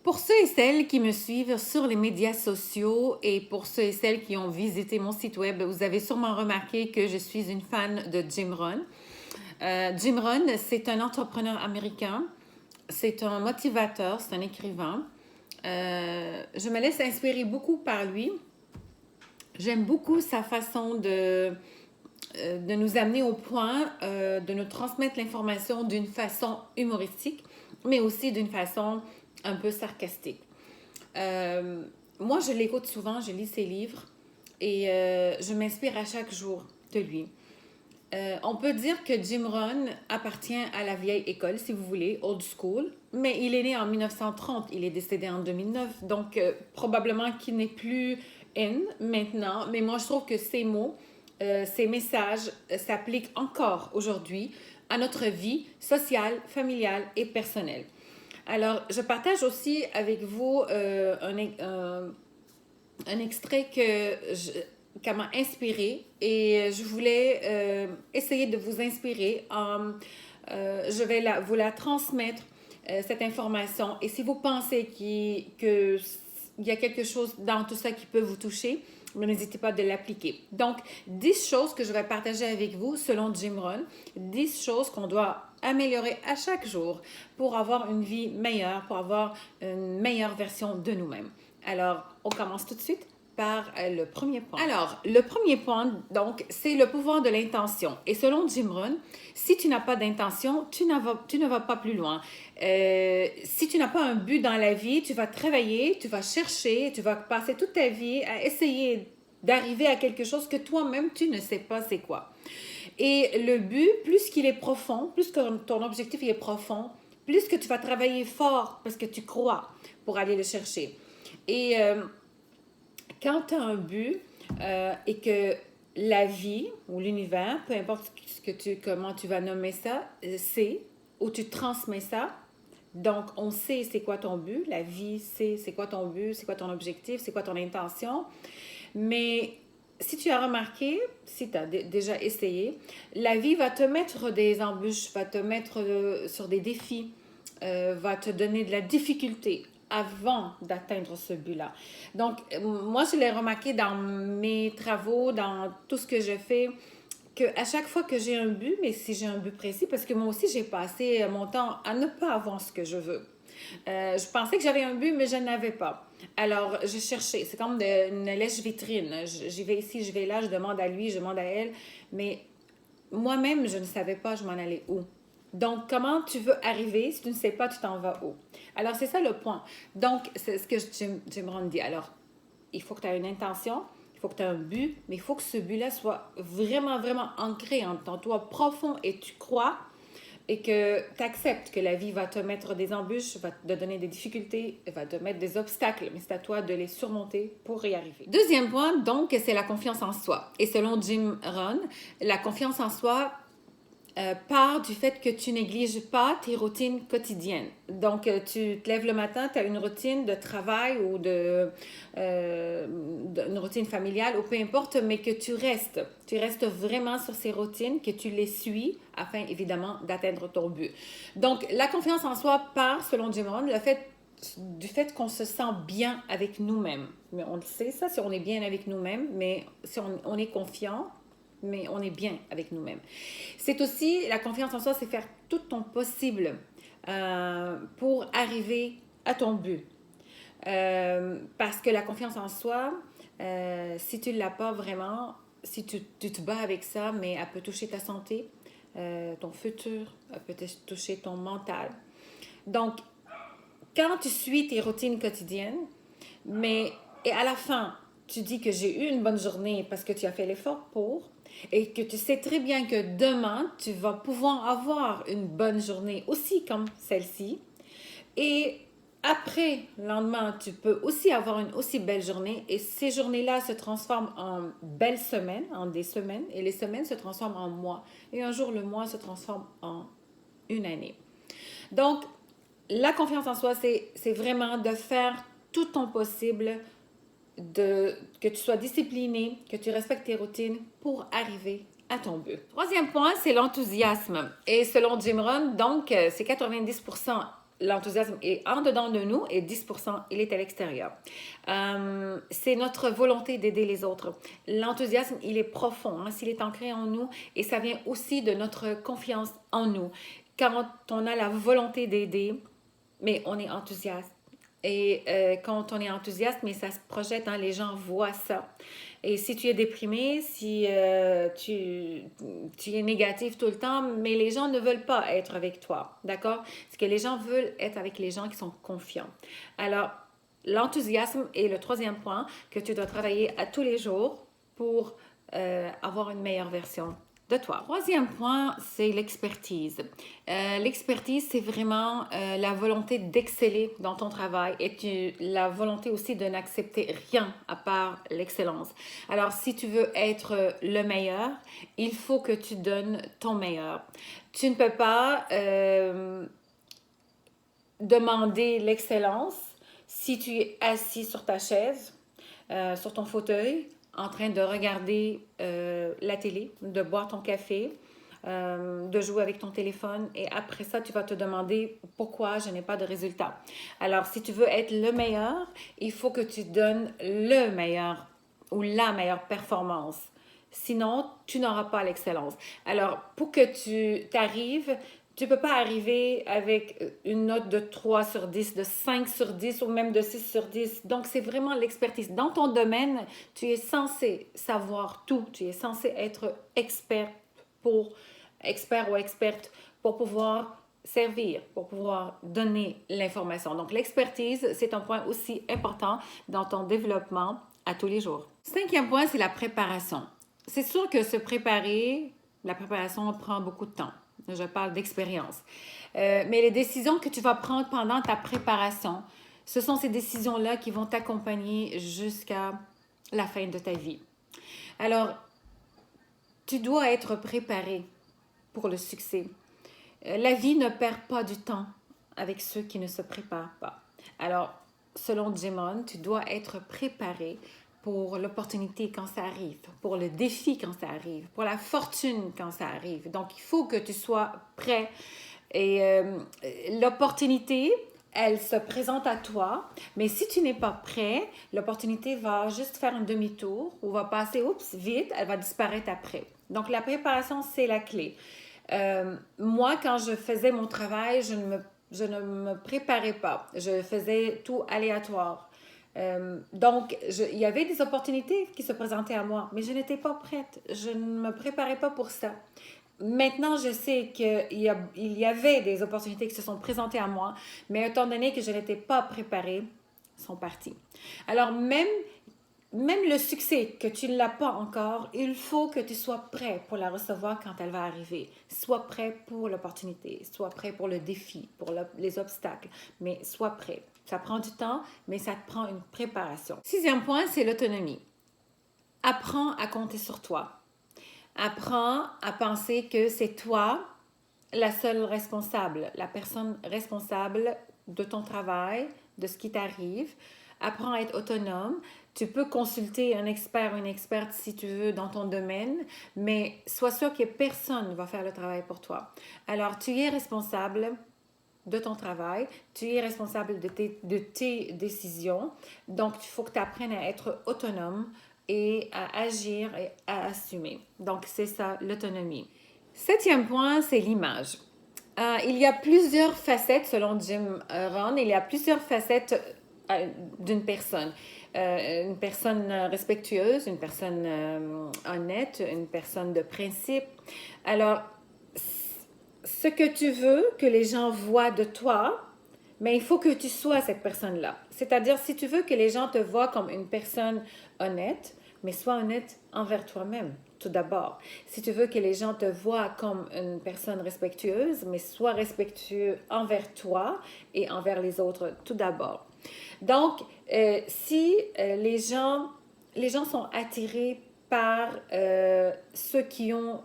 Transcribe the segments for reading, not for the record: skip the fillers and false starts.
Pour ceux et celles qui me suivent sur les médias sociaux et pour ceux et celles qui ont visité mon site web, vous avez sûrement remarqué que je suis une fan de Jim Rohn. Jim Rohn, c'est un entrepreneur américain, c'est un motivateur, c'est un écrivain. Je me laisse inspirer beaucoup par lui. J'aime beaucoup sa façon de nous amener au point de nous transmettre l'information d'une façon humoristique, mais aussi d'une façon un peu sarcastique. Moi, je l'écoute souvent, je lis ses livres et je m'inspire à chaque jour de lui. On peut dire que Jim Rohn appartient à la vieille école, si vous voulez, old school, mais il est né en 1930, il est décédé en 2009, donc probablement qu'il n'est plus in maintenant, mais moi je trouve que ces mots, ces messages s'appliquent encore aujourd'hui à notre vie sociale, familiale et personnelle. Alors, je partage aussi avec vous un extrait qu'elle m'a inspiré et je voulais essayer de vous inspirer. Je vais vous la transmettre, cette information. Et si vous pensez qu'il y a quelque chose dans tout ça qui peut vous toucher, n'hésitez pas de l'appliquer. Donc, 10 choses que je vais partager avec vous selon Jim Rohn, 10 choses qu'on doit améliorer à chaque jour pour avoir une vie meilleure, pour avoir une meilleure version de nous-mêmes. Alors, on commence tout de suite par le premier point. Alors, le premier point, donc, c'est le pouvoir de l'intention. Et selon Jim Rohn, si tu n'as pas d'intention, tu ne vas pas plus loin. Si tu n'as pas un but dans la vie, tu vas travailler, tu vas chercher, tu vas passer toute ta vie à essayer d'arriver à quelque chose que toi-même, tu ne sais pas c'est quoi. Et le but, plus qu'il est profond, plus que ton objectif il est profond, plus que tu vas travailler fort parce que tu crois pour aller le chercher. Et quand tu as un but et que la vie ou l'univers, peu importe comment tu vas nommer ça, c'est ou tu transmets ça. Donc, on sait c'est quoi ton but, la vie sait c'est quoi ton but, c'est quoi ton objectif, c'est quoi ton intention. Mais si tu as remarqué, si tu as déjà essayé, la vie va te mettre des embûches, va te mettre sur des défis, va te donner de la difficulté avant d'atteindre ce but-là. Donc, moi, je l'ai remarqué dans mes travaux, dans tout ce que je fais, qu'à chaque fois que j'ai un but, mais si j'ai un but précis, parce que moi aussi, j'ai passé mon temps à ne pas avoir ce que je veux. Je pensais que j'avais un but, mais je n'avais pas. Alors, je cherchais. C'est comme une lèche-vitrine. J'y vais ici, je vais là, je demande à lui, je demande à elle. Mais moi-même, je ne savais pas je m'en allais où. Donc, comment tu veux arriver? Si tu ne sais pas, tu t'en vas où? Alors, c'est ça le point. Donc, c'est ce que Jim Rohn dit. Alors, il faut que tu aies une intention, il faut que tu aies un but, mais il faut que ce but-là soit vraiment, vraiment ancré en toi, profond, et tu crois et que tu acceptes que la vie va te mettre des embûches, va te donner des difficultés, va te mettre des obstacles, mais c'est à toi de les surmonter pour y arriver. Deuxième point, donc, c'est la confiance en soi. Et selon Jim Rohn, la confiance en soi part du fait que tu négliges pas tes routines quotidiennes. Donc, tu te lèves le matin, tu as une routine de travail ou une routine familiale ou peu importe, mais que tu restes vraiment sur ces routines, que tu les suis afin évidemment d'atteindre ton but. Donc, la confiance en soi part, selon Jim Rohn, du fait qu'on se sent bien avec nous-mêmes. Mais on le sait, ça, si on est bien avec nous-mêmes, mais si on est confiant, mais on est bien avec nous-mêmes. C'est aussi, la confiance en soi, c'est faire tout ton possible pour arriver à ton but. Parce que la confiance en soi, si tu ne l'as pas vraiment, si tu te bats avec ça, mais elle peut toucher ta santé, ton futur, elle peut toucher ton mental. Donc, quand tu suis tes routines quotidiennes, et à la fin, tu dis que j'ai eu une bonne journée parce que tu as fait l'effort pour, et que tu sais très bien que demain, tu vas pouvoir avoir une bonne journée aussi comme celle-ci. Et après, le lendemain, tu peux aussi avoir une aussi belle journée. Et ces journées-là se transforment en belles semaines, en des semaines. Et les semaines se transforment en mois. Et un jour, le mois se transforme en une année. Donc, la confiance en soi, c'est vraiment de faire tout ton possible que tu sois discipliné, que tu respectes tes routines pour arriver à ton but. Troisième point, c'est l'enthousiasme. Et selon Jim Rohn, donc, c'est 90% l'enthousiasme est en dedans de nous et 10 il est à l'extérieur. C'est notre volonté d'aider les autres. L'enthousiasme, il est profond, hein, s'il est ancré en nous et ça vient aussi de notre confiance en nous. Quand on a la volonté d'aider, mais on est enthousiaste. Et quand on est enthousiaste, mais ça se projette, hein, les gens voient ça. Et si tu es déprimé, si tu es négatif tout le temps, mais les gens ne veulent pas être avec toi, d'accord? Parce que les gens veulent être avec les gens qui sont confiants. Alors, l'enthousiasme est le troisième point que tu dois travailler à tous les jours pour avoir une meilleure version de toi. Troisième point, c'est l'expertise. L'expertise, c'est vraiment la volonté d'exceller dans ton travail et la volonté aussi de n'accepter rien à part l'excellence. Alors, si tu veux être le meilleur, il faut que tu donnes ton meilleur. Tu ne peux pas demander l'excellence si tu es assis sur ta chaise, sur ton fauteuil, en train de regarder la télé, de boire ton café, de jouer avec ton téléphone et après ça, tu vas te demander pourquoi je n'ai pas de résultat. Alors, si tu veux être le meilleur, il faut que tu donnes le meilleur ou la meilleure performance. Sinon, tu n'auras pas l'excellence. Alors, pour que tu t'arrives, tu ne peux pas arriver avec une note de 3 sur 10, de 5 sur 10 ou même de 6 sur 10. Donc, c'est vraiment l'expertise. Dans ton domaine, tu es censé savoir tout. Tu es censé être expert ou experte pour pouvoir servir, pour pouvoir donner l'information. Donc, l'expertise, c'est un point aussi important dans ton développement à tous les jours. Cinquième point, c'est la préparation. C'est sûr que se préparer, la préparation prend beaucoup de temps. Je parle d'expérience. Mais les décisions que tu vas prendre pendant ta préparation, ce sont ces décisions-là qui vont t'accompagner jusqu'à la fin de ta vie. Alors, tu dois être préparé pour le succès. La vie ne perd pas du temps avec ceux qui ne se préparent pas. Alors, selon Jimon, tu dois être préparé pour l'opportunité quand ça arrive, pour le défi quand ça arrive, pour la fortune quand ça arrive. Donc, il faut que tu sois prêt. Et l'opportunité, elle se présente à toi, mais si tu n'es pas prêt, l'opportunité va juste faire un demi-tour ou va passer, oups, vite, elle va disparaître après. Donc, la préparation, c'est la clé. Moi, quand je faisais mon travail, je ne me préparais pas. Je faisais tout aléatoire. Donc, il y avait des opportunités qui se présentaient à moi, mais je n'étais pas prête. Je ne me préparais pas pour ça. Maintenant, je sais qu'il y avait des opportunités qui se sont présentées à moi, mais étant donné que je n'étais pas préparée, elles sont parties. Alors, même le succès que tu ne l'as pas encore, il faut que tu sois prêt pour la recevoir quand elle va arriver. Sois prêt pour l'opportunité, sois prêt pour le défi, pour les obstacles, mais sois prêt. Ça prend du temps, mais ça te prend une préparation. Sixième point, c'est l'autonomie. Apprends à compter sur toi. Apprends à penser que c'est toi la seule responsable, la personne responsable de ton travail, de ce qui t'arrive. Apprends à être autonome. Tu peux consulter un expert ou une experte si tu veux dans ton domaine, mais sois sûr que personne ne va faire le travail pour toi. Alors, tu es responsable de ton travail, tu es responsable de tes décisions. Donc, il faut que tu apprennes à être autonome et à agir et à assumer. Donc, c'est ça, l'autonomie. Septième point, c'est l'image. Il y a plusieurs facettes, selon Jim Rohn, il y a plusieurs facettes d'une personne. Une personne respectueuse, une personne honnête, une personne de principe. Alors, ce que tu veux que les gens voient de toi, mais il faut que tu sois cette personne-là. C'est-à-dire, si tu veux que les gens te voient comme une personne honnête, mais sois honnête envers toi-même, tout d'abord. Si tu veux que les gens te voient comme une personne respectueuse, mais sois respectueux envers toi et envers les autres, tout d'abord. Donc, si les gens sont attirés par ceux qui ont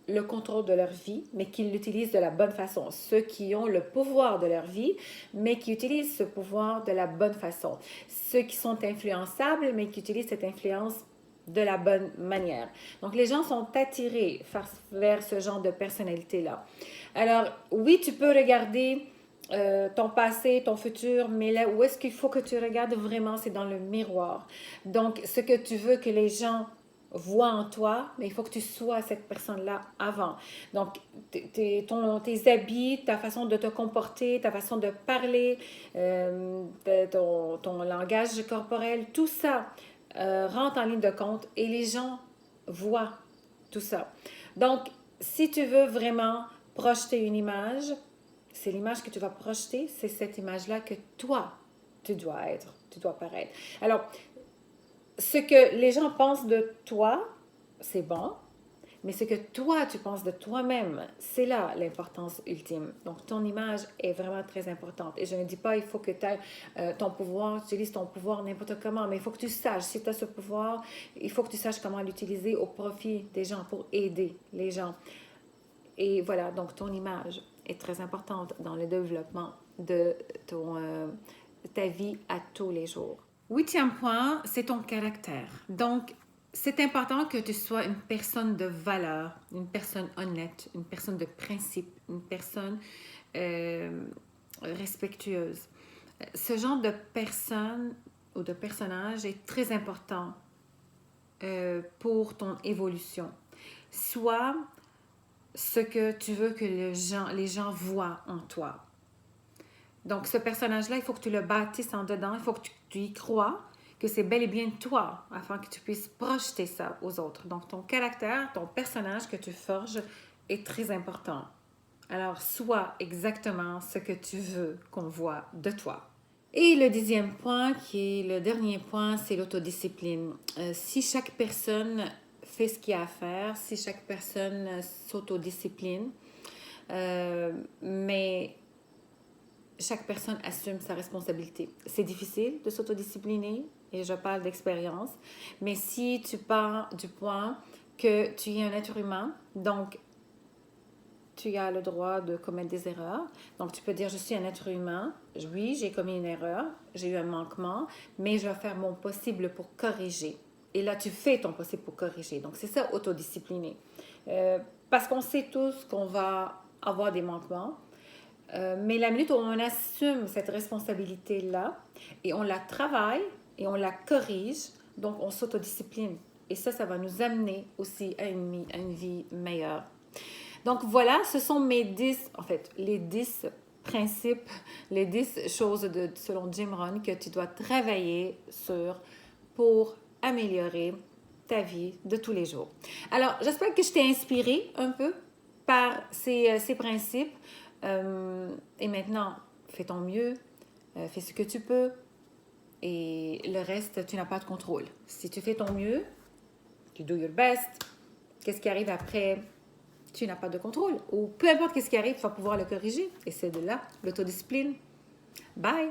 le contrôle de leur vie, mais qui l'utilisent de la bonne façon. Ceux qui ont le pouvoir de leur vie, mais qui utilisent ce pouvoir de la bonne façon. Ceux qui sont influençables, mais qui utilisent cette influence de la bonne manière. Donc, les gens sont attirés vers ce genre de personnalité-là. Alors, oui, tu peux regarder ton passé, ton futur, mais là où est-ce qu'il faut que tu regardes vraiment, c'est dans le miroir. Donc, ce que tu veux que les gens voient en toi, mais il faut que tu sois cette personne-là avant. Donc, tes habits, ta façon de te comporter, ta façon de parler, ton langage corporel, tout ça rentre en ligne de compte et les gens voient tout ça. Donc, si tu veux vraiment projeter une image, c'est l'image que tu vas projeter, c'est cette image-là que toi, tu dois être, tu dois paraître. Alors, ce que les gens pensent de toi, c'est bon, mais ce que toi, tu penses de toi-même, c'est là l'importance ultime. Donc, ton image est vraiment très importante. Et je ne dis pas, il faut que tu aies ton pouvoir, tu utilises ton pouvoir n'importe comment, mais il faut que tu saches, si tu as ce pouvoir, il faut que tu saches comment l'utiliser au profit des gens, pour aider les gens. Et voilà, donc ton image est très importante dans le développement de ta vie à tous les jours. Huitième point, c'est ton caractère. Donc, c'est important que tu sois une personne de valeur, une personne honnête, une personne de principe, une personne respectueuse. Ce genre de personne ou de personnage est très important pour ton évolution. Soit ce que tu veux que les gens voient en toi. Donc, ce personnage-là, il faut que tu le bâtisses en dedans, il faut que tu y crois, que c'est bel et bien toi, afin que tu puisses projeter ça aux autres. Donc, ton caractère, ton personnage que tu forges est très important. Alors, sois exactement ce que tu veux qu'on voit de toi. Et le dixième point, qui est le dernier point, c'est l'autodiscipline. Si chaque personne fait ce qu'il y a à faire, si chaque personne s'autodiscipline, mais chaque personne assume sa responsabilité. C'est difficile de s'autodiscipliner, et je parle d'expérience, mais si tu pars du point que tu es un être humain, donc tu as le droit de commettre des erreurs. Donc, tu peux dire, je suis un être humain. Oui, j'ai commis une erreur, j'ai eu un manquement, mais je vais faire mon possible pour corriger. Et là, tu fais ton possible pour corriger. Donc, c'est ça, autodiscipliner. Parce qu'on sait tous qu'on va avoir des manquements, mais la minute où on assume cette responsabilité-là et on la travaille et on la corrige, donc on s'autodiscipline. Et ça va nous amener aussi à une vie meilleure. Donc voilà, ce sont mes 10, en fait, les 10 principes, les 10 choses selon Jim Rohn que tu dois travailler sur pour améliorer ta vie de tous les jours. Alors, j'espère que je t'ai inspiré un peu par ces principes. Et maintenant, fais ton mieux, fais ce que tu peux et le reste, tu n'as pas de contrôle. Si tu fais ton mieux, tu do your best, qu'est-ce qui arrive après? Tu n'as pas de contrôle. Ou peu importe qu'est-ce qui arrive, tu vas pouvoir le corriger. Et c'est de là l'autodiscipline. Bye!